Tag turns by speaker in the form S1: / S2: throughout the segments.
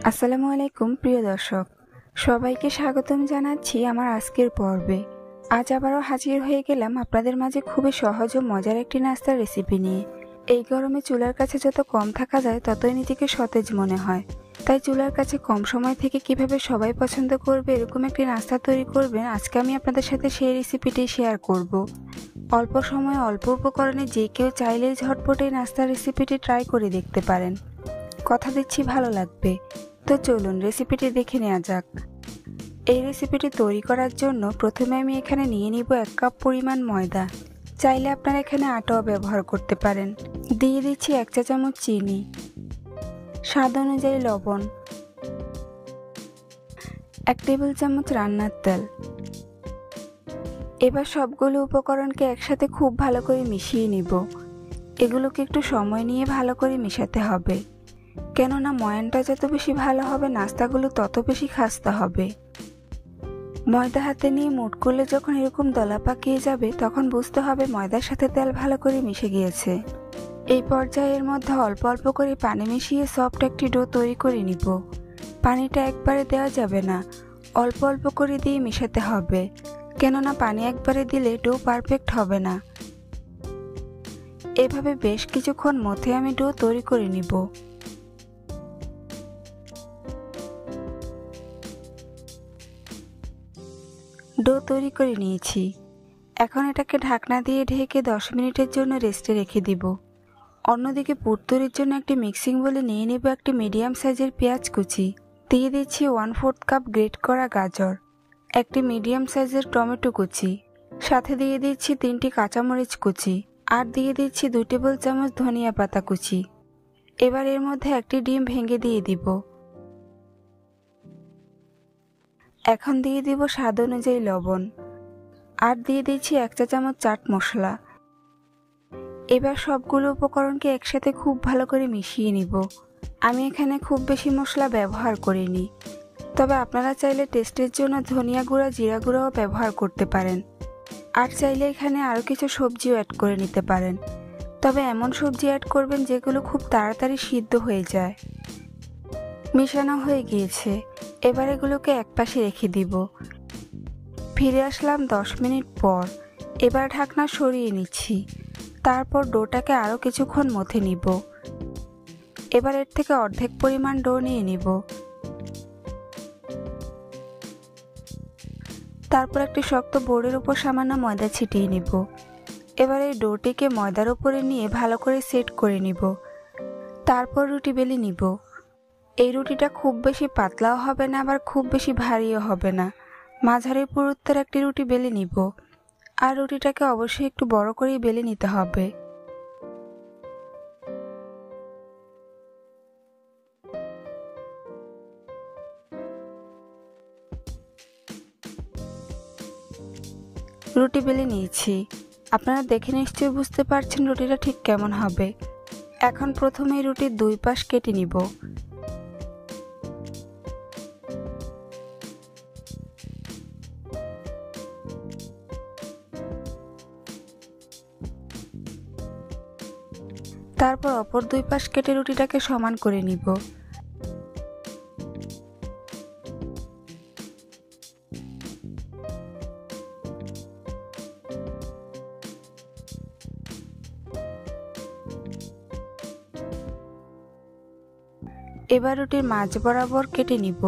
S1: আসসালামু আলাইকুম প্রিয় দর্শক, সবাইকে স্বাগতম জানাচ্ছি আমার আজকের পর্বে। আজ আবারও হাজির হয়ে গেলাম আপনাদের মাঝে খুবই সহজ ও মজার একটি নাস্তার রেসিপি নিয়ে। এই গরমে চুলার কাছে যত কম থাকা যায় ততই নিজেকে সতেজ মনে হয়। তাই চুলার কাছে কম সময় থেকে কিভাবে সবাই পছন্দ করবে এরকম একটি নাস্তা তৈরি করবেন, আজকে আমি আপনাদের সাথে সেই রেসিপিটি শেয়ার করব। অল্প সময়ে অল্প উপকরণে যে কেউ চাইলেই ঝটপট এই নাস্তার রেসিপিটি ট্রাই করে দেখতে পারেন। কথা দিচ্ছি ভালো লাগবে। তো চলুন রেসিপিটি দেখে নেওয়া যাক। এই রেসিপিটি তৈরি করার জন্য প্রথমে আমি এখানে নিয়ে নিব 1 কাপ পরিমাণ ময়দা। চাইলে আপনারা এখানে আটাও ব্যবহার করতে পারেন। দিয়ে দিচ্ছি 1 চা চামচ চিনি, স্বাদ অনুযায়ী লবণ, 1 টেবিল চামচ রান্নার তেল। এবার সবগুলো উপকরণকে একসাথে খুব ভালো করে মিশিয়ে নিব। এগুলোকে একটু সময় নিয়ে ভালো করে মিশাতে হবে, কেননা ময়ানটা যত বেশি ভালো হবে নাস্তাগুলো তত বেশি খাস্তা হবে। ময়দা হাতে নিয়ে মুঠ করলে যখন এরকম দলা পাকিয়ে যাবে তখন বুঝতে হবে ময়দার সাথে তেল ভালো করে মিশে গিয়েছে। এই পর্যায়ে এর মধ্যে অল্প অল্প করে পানি মিশিয়ে সফট একটি ডো তৈরি করে নিব। পানিটা একবারে দেওয়া যাবে না, অল্প অল্প করে দিয়ে মিশাতে হবে, কেননা পানি একবারে দিলে ডো পারফেক্ট হবে না। এভাবে বেশ কিছুক্ষণ মধ্যে আমি ডো তৈরি করে নিব। ডো তৈরি করে নিয়েছি। এখন এটাকে ঢাকনা দিয়ে ঢেকে 10 মিনিটের জন্য রেস্টে রেখে দিব। অন্যদিকে পুর তৈরির জন্য একটি মিক্সিং বলে নিয়ে নেব একটি মিডিয়াম সাইজের পেঁয়াজ কুচি। দিয়ে দিচ্ছি 1/4 কাপ গ্রেট করা গাজর, একটি মিডিয়াম সাইজের টমেটো কুচি, সাথে দিয়ে দিচ্ছি 3টি কাঁচামরিচ কুচি, আর দিয়ে দিচ্ছি 2 টেবিল চামচ ধনিয়া পাতা কুচি। এবার এর মধ্যে একটি ডিম ভেঙে দিয়ে দিব। এখন দিয়ে দিব স্বাদ অনুযায়ী লবণ, আর দিয়ে দিচ্ছি 1 চা চামচ চাট মশলা। এবার সবগুলো উপকরণকে একসাথে খুব ভালো করে মিশিয়ে নিব। আমি এখানে খুব বেশি মশলা ব্যবহার করিনি, তবে আপনারা চাইলে টেস্টের জন্য ধনিয়া গুঁড়া, জিরা গুঁড়াও ব্যবহার করতে পারেন। আর চাইলে এখানে আরও কিছু সবজিও অ্যাড করে নিতে পারেন, তবে এমন সবজি অ্যাড করবেন যেগুলো খুব তাড়াতাড়ি সিদ্ধ হয়ে যায়। মেশানো হয়ে গিয়েছে, এবার এগুলোকে একপাশে রেখে দিব। ফিরে আসলাম 10 মিনিট পর। এবার ঢাকনা সরিয়ে নিচ্ছি, তারপর ডোটাকে আরও কিছুক্ষণ মথে নিব। এবার এর থেকে অর্ধেক পরিমাণ ডো নিয়ে নিব। তারপর একটি শক্ত বোর্ডের উপর সামান্য ময়দা ছিটিয়ে নিব। এবার এই ডোটিকে ময়দার উপরে নিয়ে ভালো করে সেট করে নিব। তারপর রুটি বেলে নিব। এই রুটিটা খুব বেশি পাতলাও হবে না, আবার খুব বেশি ভারীও হবে না, মাঝারি পুরুত্বের একটি রুটি বেলে নিব। আর রুটিটাকে অবশ্যই একটু বড় করেই বেলে নিতে হবে। রুটি বেলে নিয়েছি, আপনারা দেখে নিশ্চয়ই বুঝতে পারছেন রুটিটা ঠিক কেমন হবে। এখন প্রথমে রুটির 2 পাশ কেটে নিব। তারপর অপর 2 পাশ কেটে রুটিটাকে সমান করে নিব। এবার রুটির মাঝ বরাবর কেটে নিব।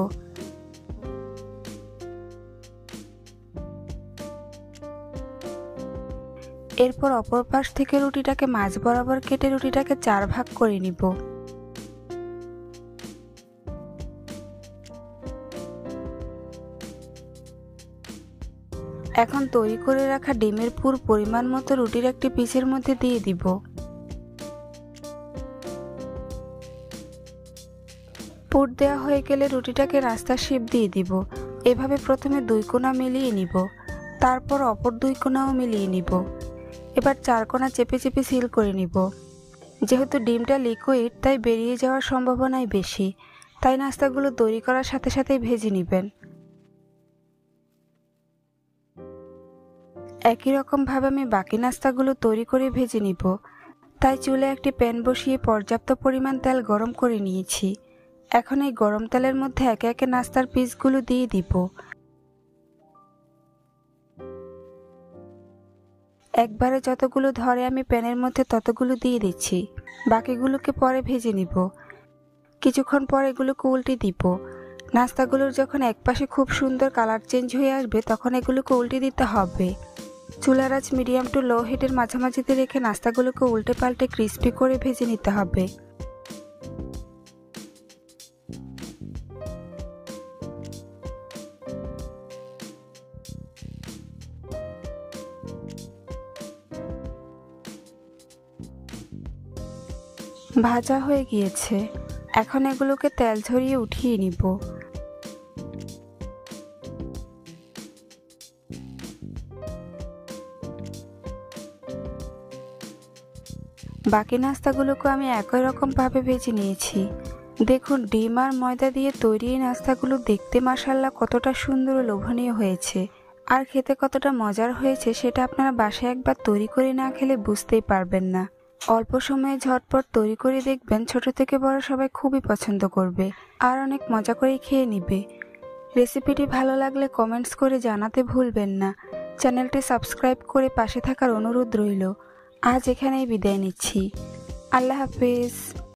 S1: এরপর অপর পাশ থেকে রুটিটাকে মাঝ বরাবর কেটে রুটিটাকে 4 ভাগ করে নিব। এখন তৈরি করে রাখা ডিমের পুর পরিমাণ মতো রুটির একটি পিসের মধ্যে দিয়ে দিব। পুর দেওয়া হয়ে গেলে রুটিটাকে নাস্তার শেপ দিয়ে দিব। এভাবে প্রথমে 2 কোণা মিলিয়ে নিব, তারপর অপর 2 কোণাও মিলিয়ে নিব। এবার 4 কোণা চেপে চেপে সিল করে নিব। যেহেতু ডিমটা লিকুইড তাই বেরিয়ে যাওয়ার সম্ভাবনাই বেশি, তাই নাস্তাগুলো তৈরি করার সাথে সাথেই ভেজে নেবেন। একই রকম ভাবে আমি বাকি নাস্তাগুলো তৈরি করে ভেজে নিব। তাই চুলে একটি প্যান বসিয়ে পর্যাপ্ত পরিমাণ তেল গরম করে নিয়েছি। এখন এই গরম তেলের মধ্যে একে একে নাস্তার পিসগুলো দিয়ে দিব। একবারে যতগুলো ধরে আমি প্যানের মধ্যে ততগুলো দিয়ে দিচ্ছি। বাকিগুলোকে পরে ভেজে নিব। কিছুক্ষণ পর এগুলোকে উল্টে দিব। নাস্তাগুলোর যখন একপাশে খুব সুন্দর কালার চেঞ্জ হয়ে আসবে তখন এগুলোকে উল্টে দিতে হবে। চুলার আঁচ মিডিয়াম টু লো হিটের মাঝামাঝিতে রেখে নাস্তাগুলোকে উল্টে পাল্টে ক্রিস্পি করে ভেজে নিতে হবে। ভাজা হয়ে গিয়েছে। এখন এগুলোকে তেল ঝরিয়ে উঠিয়ে নিব। বাকি নাস্তাগুলোকে আমি একই রকমভাবে ভেজে নিয়েছি। দেখুন, ডিম আর ময়দা দিয়ে তৈরি এই নাস্তাগুলো দেখতে মাশাআল্লাহ কতটা সুন্দর ও লোভনীয় হয়েছে, আর খেতে কতটা মজার হয়েছে সেটা আপনারা বাসায় একবার তৈরি করে না খেলে বুঝতেই পারবেন না। অল্প সময়ে ঝটপট তৈরি করে দেখবেন, ছোট থেকে বড় সবাই খুবই পছন্দ করবে আর অনেক মজা করে খেয়ে নিবে। রেসিপিটি ভালো লাগলে কমেন্টস করে জানাতে ভুলবেন না। চ্যানেলটি সাবস্ক্রাইব করে পাশে থাকার অনুরোধ রইল। আজ এখানেই বিদায় নিচ্ছি। আল্লাহ হাফেজ।